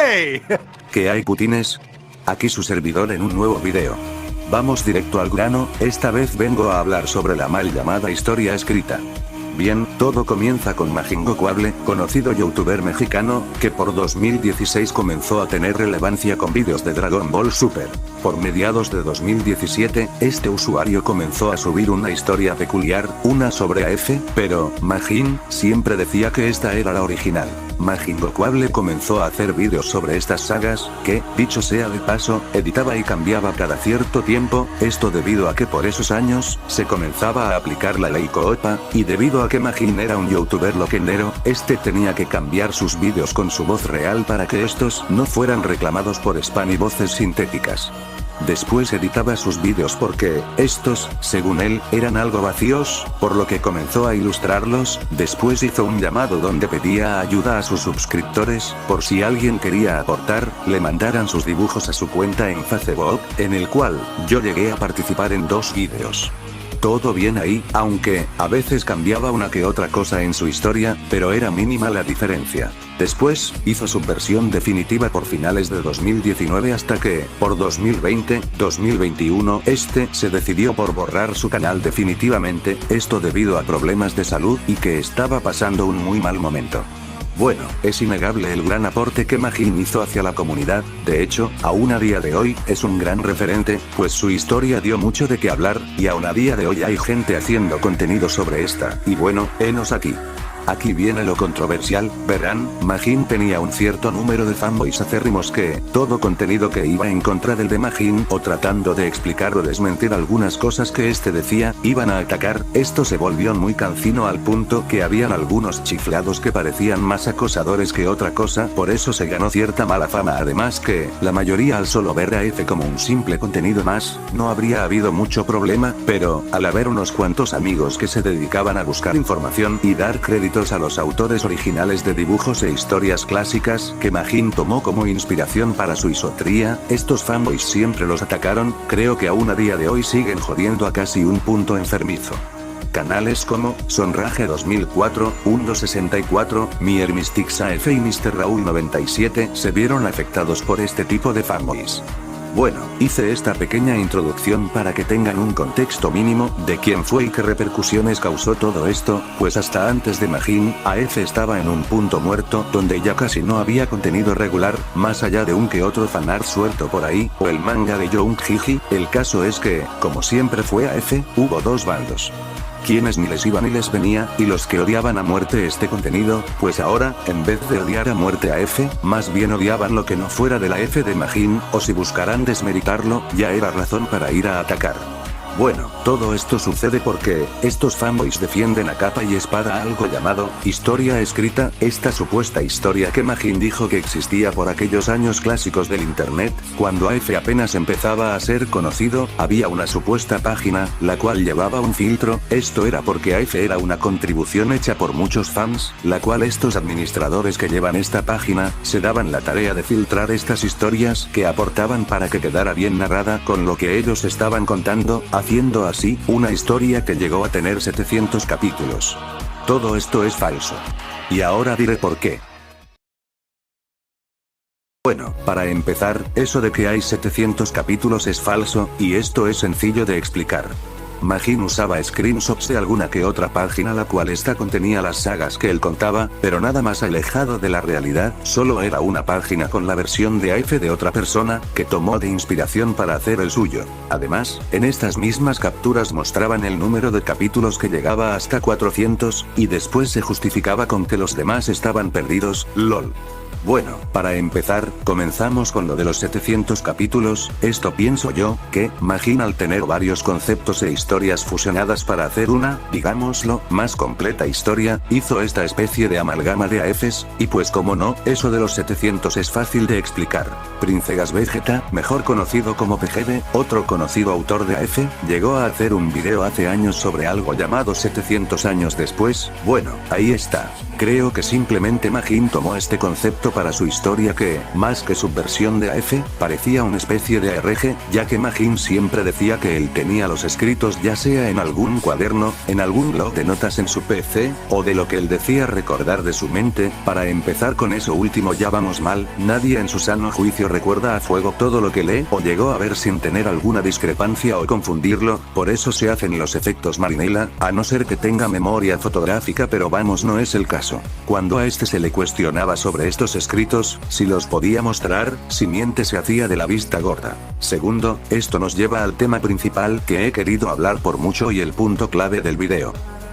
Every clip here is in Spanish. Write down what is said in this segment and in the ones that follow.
¡Hey! ¿Qué hay, putines? Aquí su servidor en un nuevo video. Vamos directo al grano, esta vez vengo a hablar sobre la mal llamada historia escrita. Bien, todo comienza con Majin Gokuable, conocido youtuber mexicano, que por 2016 comenzó a tener relevancia con vídeos de Dragon Ball Super. Por mediados de 2017, este usuario comenzó a subir una historia peculiar, una sobre AF, pero Majin siempre decía que esta era la original. Majin Gokuable comenzó a hacer vídeos sobre estas sagas, que, dicho sea de paso, editaba y cambiaba cada cierto tiempo, esto debido a que por esos años, se comenzaba a aplicar la ley Koopa, y debido a que Majin era un youtuber loquendero, este tenía que cambiar sus vídeos con su voz real para que estos no fueran reclamados por spam y voces sintéticas. Después editaba sus vídeos porque, estos, según él, eran algo vacíos, por lo que comenzó a ilustrarlos, después hizo un llamado donde pedía ayuda a sus suscriptores, por si alguien quería aportar, le mandaran sus dibujos a su cuenta en Facebook, en el cual, yo llegué a participar en 2 vídeos. Todo bien ahí, aunque, a veces cambiaba una que otra cosa en su historia, pero era mínima la diferencia. Después, hizo su versión definitiva por finales de 2019 hasta que, por 2020-2021, este se decidió por borrar su canal definitivamente, esto debido a problemas de salud y que estaba pasando un muy mal momento. Bueno, es innegable el gran aporte que Majin hizo hacia la comunidad, de hecho, aún a día de hoy, es un gran referente, pues su historia dio mucho de qué hablar, y aún a día de hoy hay gente haciendo contenido sobre esta, y bueno, henos aquí. Aquí viene lo controversial, verán, Majin tenía un cierto número de fanboys acérrimos que, todo contenido que iba en contra del de Majin, o tratando de explicar o desmentir algunas cosas que este decía, iban a atacar, esto se volvió muy cansino al punto que habían algunos chiflados que parecían más acosadores que otra cosa, por eso se ganó cierta mala fama, además que, la mayoría al solo ver a F como un simple contenido más, no habría habido mucho problema, pero, al haber unos cuantos amigos que se dedicaban a buscar información y dar crédito a los autores originales de dibujos e historias clásicas que Majin tomó como inspiración para su isotría, estos fanboys siempre los atacaron, creo que aún a día de hoy siguen jodiendo a casi un punto enfermizo. Canales como, Sonrage 2004, Undo64, Miermystix AF y Mr. Raúl 97 se vieron afectados por este tipo de fanboys. Bueno, hice esta pequeña introducción para que tengan un contexto mínimo de quién fue y qué repercusiones causó todo esto, pues hasta antes de Majin, AF estaba en un punto muerto donde ya casi no había contenido regular, más allá de un que otro fanart suelto por ahí, o el manga de Young Jiji, el caso es que, como siempre fue AF, hubo 2 bandos. Quienes ni les iba ni les venía, y los que odiaban a muerte este contenido, pues ahora, en vez de odiar a muerte a F, más bien odiaban lo que no fuera de la F de Majin, o si buscaran desmeritarlo, ya era razón para ir a atacar. Bueno, todo esto sucede porque, estos fanboys defienden a capa y espada algo llamado, historia escrita, esta supuesta historia que Majin dijo que existía por aquellos años clásicos del internet, cuando AF apenas empezaba a ser conocido, había una supuesta página, la cual llevaba un filtro, esto era porque AF era una contribución hecha por muchos fans, la cual estos administradores que llevan esta página, se daban la tarea de filtrar estas historias que aportaban para que quedara bien narrada con lo que ellos estaban contando, haciendo así, una historia que llegó a tener 700 capítulos. Todo esto es falso. Y ahora diré por qué. Bueno, para empezar, eso de que hay 700 capítulos es falso, y esto es sencillo de explicar. Majin usaba screenshots de alguna que otra página la cual esta contenía las sagas que él contaba, pero nada más alejado de la realidad, solo era una página con la versión de AF de otra persona, que tomó de inspiración para hacer el suyo. Además, en estas mismas capturas mostraban el número de capítulos que llegaba hasta 400, y después se justificaba con que los demás estaban perdidos, lol. Bueno, para empezar, comenzamos con lo de los 700 capítulos, esto pienso yo, que, Majin al tener varios conceptos e historias fusionadas para hacer una, digámoslo, más completa historia, hizo esta especie de amalgama de AFs, y pues como no, eso de los 700 es fácil de explicar. Princegas Vegeta, mejor conocido como PGD, otro conocido autor de AF, llegó a hacer un video hace años sobre algo llamado 700 años después, bueno, ahí está. Creo que simplemente Majin tomó este concepto para su historia que, más que subversión de AF, parecía una especie de ARG, ya que Majin siempre decía que él tenía los escritos ya sea en algún cuaderno, en algún blog de notas en su PC, o de lo que él decía recordar de su mente. Para empezar con eso último ya vamos mal, nadie en su sano juicio recuerda a fuego todo lo que lee o llegó a ver sin tener alguna discrepancia o confundirlo, por eso se hacen los efectos Marinela, a no ser que tenga memoria fotográfica, pero vamos, no es el caso. Cuando a este se le cuestionaba sobre estos escritos, si los podía mostrar, si miente se hacía de la vista gorda. Segundo, esto nos lleva al tema principal que he querido hablar por mucho y el punto clave del video.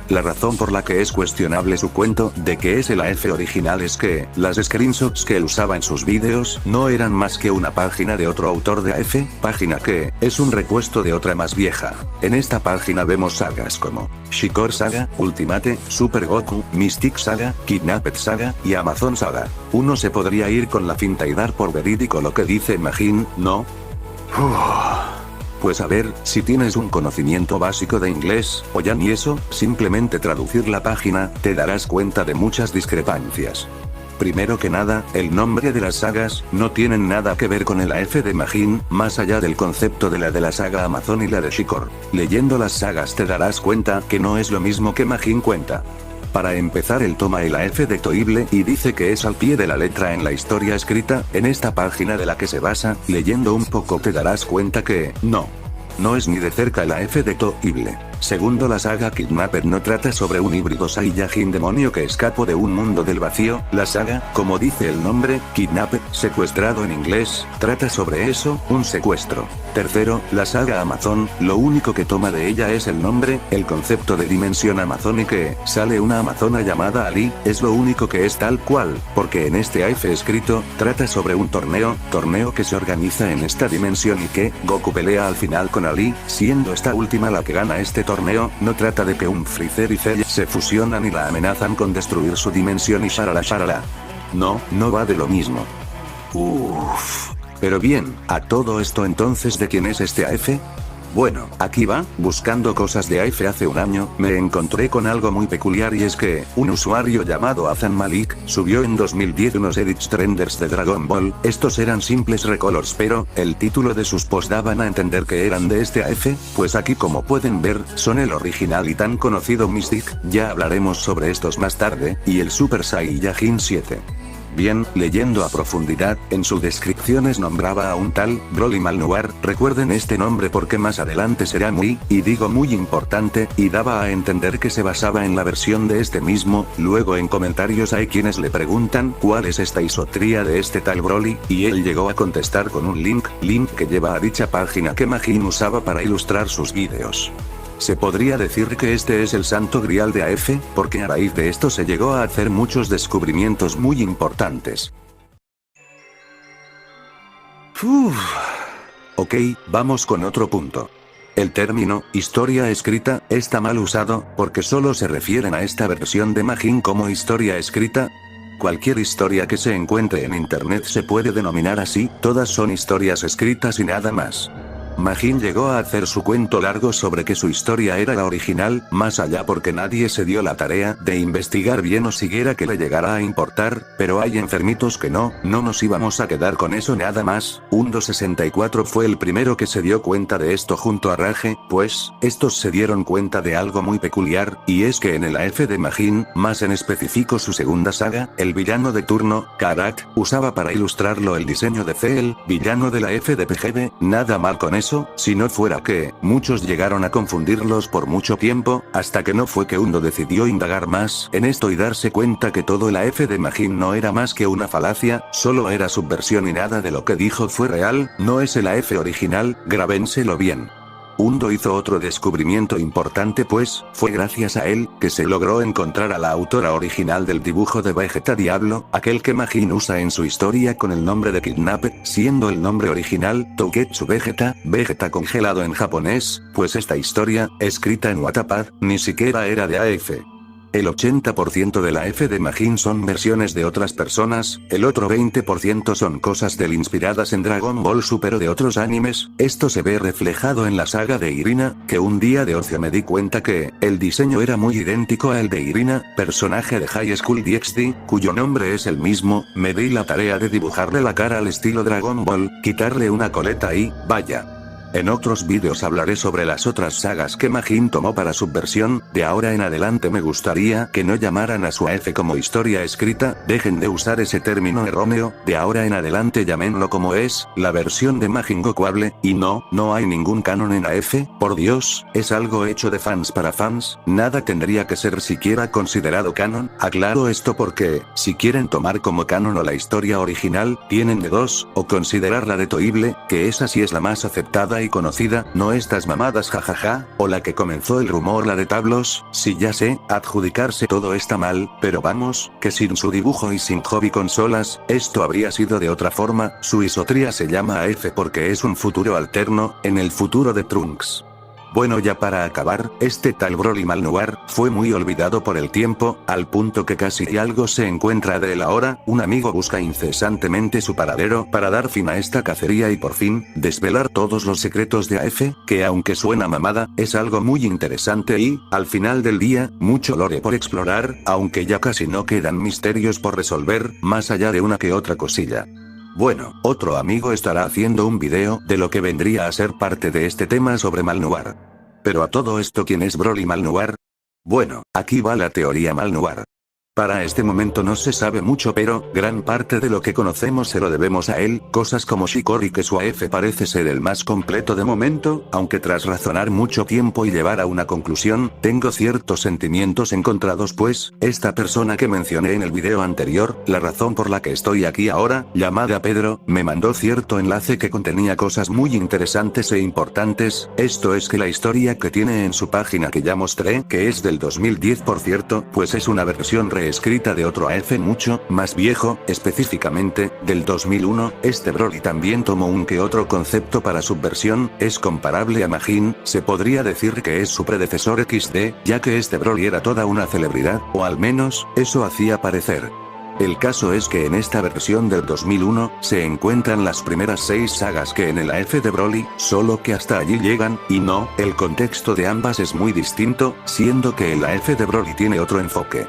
La razón por la que es cuestionable su cuento de que es el AF original es que, las screenshots que él usaba en sus vídeos, no eran más que una página de otro autor de AF, página que, es un repuesto de otra más vieja. En esta página vemos sagas como, Shikor Saga, Ultimate, Super Goku, Mystic Saga, Kidnapped Saga, y Amazon Saga. Uno se podría ir con la finta y dar por verídico lo que dice Majin, ¿no? Pues a ver, si tienes un conocimiento básico de inglés, o ya ni eso, simplemente traducir la página, te darás cuenta de muchas discrepancias. Primero que nada, el nombre de las sagas, no tienen nada que ver con el AF de Majin, más allá del concepto de la saga Amazon y la de Shikor. Leyendo las sagas te darás cuenta que no es lo mismo que Majin cuenta. Para empezar, él toma el AF de Toible y dice que es al pie de la letra en la historia escrita, en esta página de la que se basa. Leyendo un poco te darás cuenta que, no es ni de cerca el AF de Toible. Segundo, la saga Kidnapped no trata sobre un híbrido Saiyajin demonio que escapó de un mundo del vacío. La saga, como dice el nombre, Kidnapped, secuestrado en inglés, trata sobre eso, un secuestro. Tercero, la saga Amazon, lo único que toma de ella es el nombre, el concepto de dimensión Amazon y que, sale una amazona llamada Ali, es lo único que es tal cual, porque en este AF escrito, trata sobre un torneo que se organiza en esta dimensión y que, Goku pelea al final con Ali, siendo esta última la que gana este torneo. No trata de que un Freezer y Cell se fusionan y la amenazan con destruir su dimensión y sharala. No va de lo mismo. Pero bien, a todo esto entonces, ¿de quién es este AF? Bueno, aquí va, buscando cosas de AF hace un año, me encontré con algo muy peculiar y es que, un usuario llamado Azan Malik, subió en 2010 unos edits trenders de Dragon Ball. Estos eran simples recolors, pero, el título de sus posts daban a entender que eran de este AF, pues aquí como pueden ver, son el original y tan conocido Mystic, ya hablaremos sobre estos más tarde, y el Super Saiyajin 7. Bien, leyendo a profundidad, en sus descripciones nombraba a un tal, Broly Malnoir, recuerden este nombre porque más adelante será muy, y digo muy importante, y daba a entender que se basaba en la versión de este mismo. Luego en comentarios hay quienes le preguntan, ¿cuál es esta isotría de este tal Broly? Y él llegó a contestar con un link que lleva a dicha página que Majin usaba para ilustrar sus vídeos. Se podría decir que este es el santo grial de AF, porque a raíz de esto se llegó a hacer muchos descubrimientos muy importantes. Ok, vamos con otro punto. El término, historia escrita, está mal usado, porque solo se refieren a esta versión de Majin como historia escrita. Cualquier historia que se encuentre en internet se puede denominar así, todas son historias escritas y nada más. Majin llegó a hacer su cuento largo sobre que su historia era la original, más allá porque nadie se dio la tarea de investigar bien o siquiera que le llegara a importar, pero hay enfermitos que no nos íbamos a quedar con eso nada más. Undo64 fue el primero que se dio cuenta de esto junto a Rage, pues, estos se dieron cuenta de algo muy peculiar, y es que en el AF de Majin, más en específico su segunda saga, el villano de turno, Karat, usaba para ilustrarlo el diseño de Cell, villano de la F de PGB, nada mal con eso. Si no fuera que, muchos llegaron a confundirlos por mucho tiempo, hasta que no fue que Undo decidió indagar más en esto y darse cuenta que todo el AF de Majin no era más que una falacia, solo era subversión y nada de lo que dijo fue real, no es el AF original, grábenselo bien. Undo hizo otro descubrimiento importante pues, fue gracias a él, que se logró encontrar a la autora original del dibujo de Vegeta Diablo, aquel que Majin usa en su historia con el nombre de Kidnapped, siendo el nombre original, Touketsu Vegeta, Vegeta congelado en japonés, pues esta historia, escrita en Wattpad, ni siquiera era de AF. El 80% de la F de Majin son versiones de otras personas, el otro 20% son cosas del inspiradas en Dragon Ball Super o de otros animes. Esto se ve reflejado en la saga de Irina, que un día de ocio me di cuenta que el diseño era muy idéntico al de Irina, personaje de High School DxD, cuyo nombre es el mismo. Me di la tarea de dibujarle la cara al estilo Dragon Ball, quitarle una coleta y, vaya. En otros vídeos hablaré sobre las otras sagas que Majin tomó para subversión. De ahora en adelante me gustaría que no llamaran a su AF como historia escrita, dejen de usar ese término erróneo, de ahora en adelante llámenlo como es, la versión de Majin Gokuable, y no hay ningún canon en AF, por Dios, es algo hecho de fans para fans, nada tendría que ser siquiera considerado canon. Aclaro esto porque, si quieren tomar como canon o la historia original, tienen de dos, o considerarla de Toible, que esa sí es la más aceptada y conocida, no estas mamadas jajaja, o la que comenzó el rumor, la de Tablos. Sí, ya sé, adjudicarse todo está mal, pero vamos, que sin su dibujo y sin hobby consolas, esto habría sido de otra forma. Su isotría se llama AF porque es un futuro alterno, en el futuro de Trunks. Bueno, ya para acabar, este tal Broly Malnoir fue muy olvidado por el tiempo, al punto que casi algo se encuentra de él ahora. Un amigo busca incesantemente su paradero para dar fin a esta cacería y por fin, desvelar todos los secretos de AF, que aunque suena mamada, es algo muy interesante y, al final del día, mucho lore por explorar, aunque ya casi no quedan misterios por resolver, más allá de una que otra cosilla. Bueno, otro amigo estará haciendo un video de lo que vendría a ser parte de este tema sobre Malnoir. Pero a todo esto, ¿quién es Broly Malnoir? Bueno, aquí va la teoría Malnoir. Para este momento no se sabe mucho, pero gran parte de lo que conocemos se lo debemos a él, cosas como Shikori, que su AF parece ser el más completo de momento, aunque tras razonar mucho tiempo y llevar a una conclusión, tengo ciertos sentimientos encontrados, pues, esta persona que mencioné en el video anterior, la razón por la que estoy aquí ahora, llamada Pedro, me mandó cierto enlace que contenía cosas muy interesantes e importantes. Esto es que la historia que tiene en su página, que ya mostré, que es del 2010 por cierto, pues es una versión reescrita de otro AF mucho más viejo, específicamente, del 2001, este Broly también tomó un que otro concepto para subversión, es comparable a Majin, se podría decir que es su predecesor XD, ya que este Broly era toda una celebridad, o al menos, eso hacía parecer. El caso es que en esta versión del 2001, se encuentran las primeras 6 sagas que en el AF de Broly, solo que hasta allí llegan, y no, el contexto de ambas es muy distinto, siendo que el AF de Broly tiene otro enfoque.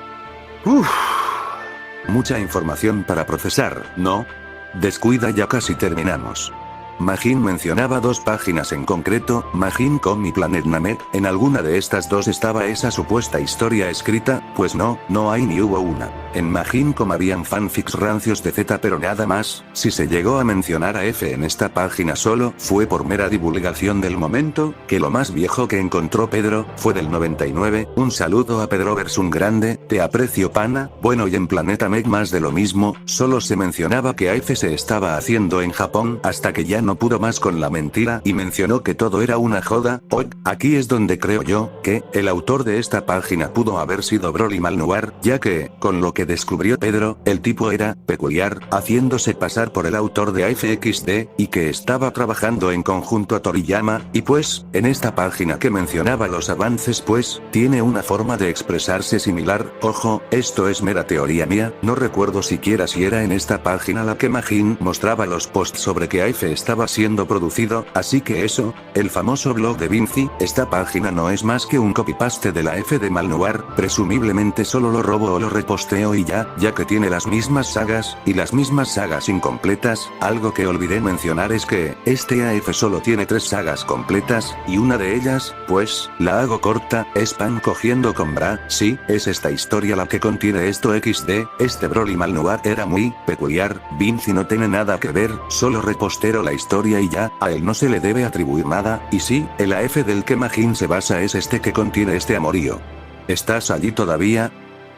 Mucha información para procesar, ¿no? Descuida, ya casi terminamos. Majin mencionaba 2 páginas en concreto, Majin.com y Planet Namek. En alguna de estas 2 estaba esa supuesta historia escrita, pues no hay ni hubo una. En Majin.com habían fanfics rancios de Z, pero nada más. Si se llegó a mencionar a F en esta página solo fue por mera divulgación del momento, que lo más viejo que encontró Pedro fue del 99. Un saludo a Pedro un grande, te aprecio pana. Bueno, y en Planeta Meg más de lo mismo, solo se mencionaba que AF se estaba haciendo en Japón, hasta que ya no pudo más con la mentira y mencionó que todo era una joda. Aquí es donde creo yo que el autor de esta página pudo haber sido Broly Malnoir, ya que, con lo que descubrió Pedro, el tipo era peculiar, haciéndose pasar por el autor de AFXD, y que estaba trabajando en conjunto a Toriyama, y pues, en esta página que mencionaba los avances, pues, tiene una forma de expresarse similar. Ojo, esto es mera teoría mía, no recuerdo siquiera si era en esta página la que Majin mostraba los posts sobre que AF estaba siendo producido, así que eso, el famoso blog de Vinci, esta página no es más que un copy-paste de la F de Malnoir, presumiblemente solo lo robo o lo reposteo y ya que tiene las mismas sagas, y las mismas sagas incompletas. Algo que olvidé mencionar es que, este AF solo tiene 3 sagas completas, y una de ellas, pues, la hago corta, es Pan cogiendo con Bra. Sí, es esta historia la que contiene esto XD, este Broly Malnoir era muy peculiar, Vinci no tiene nada que ver, solo repostero la historia y ya, a él no se le debe atribuir nada, y sí, el AF del que Majin se basa es este que contiene este amorío. ¿Estás allí todavía?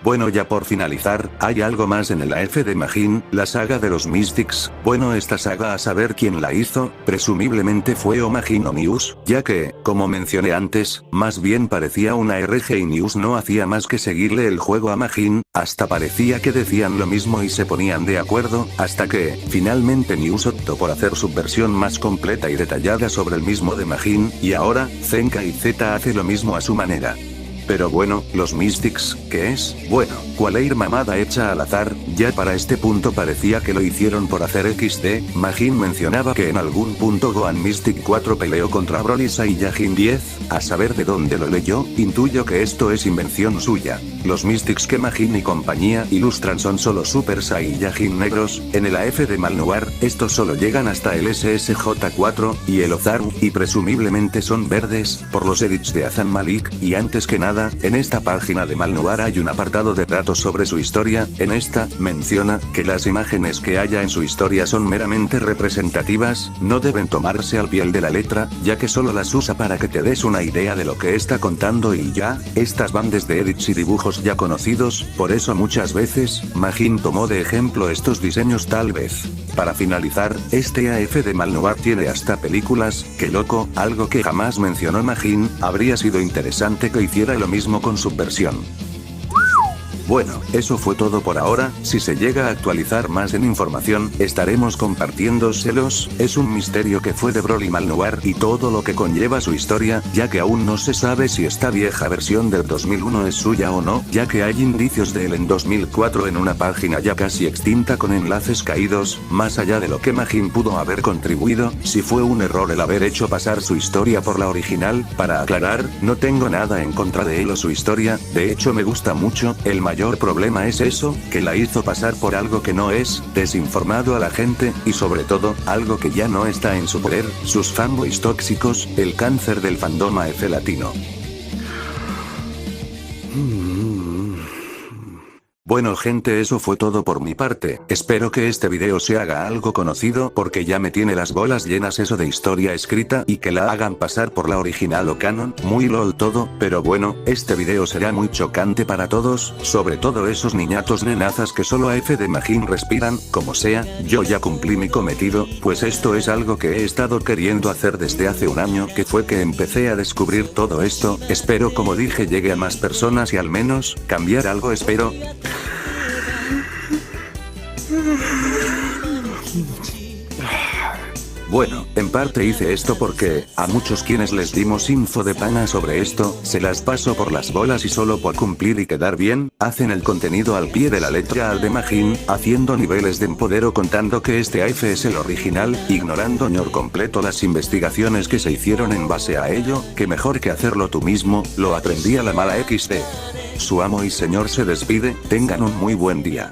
Bueno, ya por finalizar, hay algo más en el AF de Majin, la saga de los Mystics. Bueno, esta saga a saber quién la hizo, presumiblemente fue o Majin o News, ya que, como mencioné antes, más bien parecía una RG y News no hacía más que seguirle el juego a Majin, hasta parecía que decían lo mismo y se ponían de acuerdo, hasta que, finalmente News optó por hacer su versión más completa y detallada sobre el mismo de Majin, y ahora, Zenka y Z hace lo mismo a su manera. Pero bueno, los Mystics, ¿qué es? Bueno, cualquier mamada hecha al azar, ya para este punto parecía que lo hicieron por hacer XD. Majin mencionaba que en algún punto Gohan Mystic 4 peleó contra Broly Saiyajin 10, a saber de dónde lo leyó, intuyo que esto es invención suya. Los Mystics que Majin y compañía ilustran son solo Super Saiyajin negros, en el AF de Malnoir, estos solo llegan hasta el SSJ4, y el Ozaru, y presumiblemente son verdes, por los edits de Azan Malik, y antes que nada, en esta página de Malnoir hay un apartado de datos sobre su historia, en esta, menciona, que las imágenes que haya en su historia son meramente representativas, no deben tomarse al pie de la letra, ya que solo las usa para que te des una idea de lo que está contando y ya, estas van desde edits y dibujos ya conocidos, por eso muchas veces, Majin tomó de ejemplo estos diseños tal vez. Para finalizar, este AF de Malnoir tiene hasta películas, que loco, algo que jamás mencionó Majin, habría sido interesante que hiciera lo mismo con su versión. Bueno, eso fue todo por ahora, si se llega a actualizar más en información, estaremos compartiéndoselos, es un misterio que fue de Broly Malnoir y todo lo que conlleva su historia, ya que aún no se sabe si esta vieja versión del 2001 es suya o no, ya que hay indicios de él en 2004 en una página ya casi extinta con enlaces caídos, más allá de lo que Majin pudo haber contribuido, si fue un error el haber hecho pasar su historia por la original, para aclarar, no tengo nada en contra de él o su historia, de hecho me gusta mucho, el mayor problema es eso, que la hizo pasar por algo que no es, desinformado a la gente, y sobre todo, algo que ya no está en su poder, sus fanboys tóxicos, el cáncer del fandom AF latino. Bueno gente, eso fue todo por mi parte, espero que este video se haga algo conocido porque ya me tiene las bolas llenas eso de historia escrita y que la hagan pasar por la original o canon, muy lol todo, pero bueno, este video será muy chocante para todos, sobre todo esos niñatos nenazas que solo AF de Majin respiran, como sea, yo ya cumplí mi cometido, pues esto es algo que he estado queriendo hacer desde hace un año que fue que empecé a descubrir todo esto, espero como dije llegue a más personas y al menos, cambiar algo espero. Bueno, en parte hice esto porque, a muchos quienes les dimos info de pana sobre esto, se las paso por las bolas y solo por cumplir y quedar bien, hacen el contenido al pie de la letra al de Majin, haciendo niveles de empodero contando que este AF es el original, ignorando por completo las investigaciones que se hicieron en base a ello, que mejor que hacerlo tú mismo, lo aprendí a la mala XD. Su amo y señor se despide, tengan un muy buen día.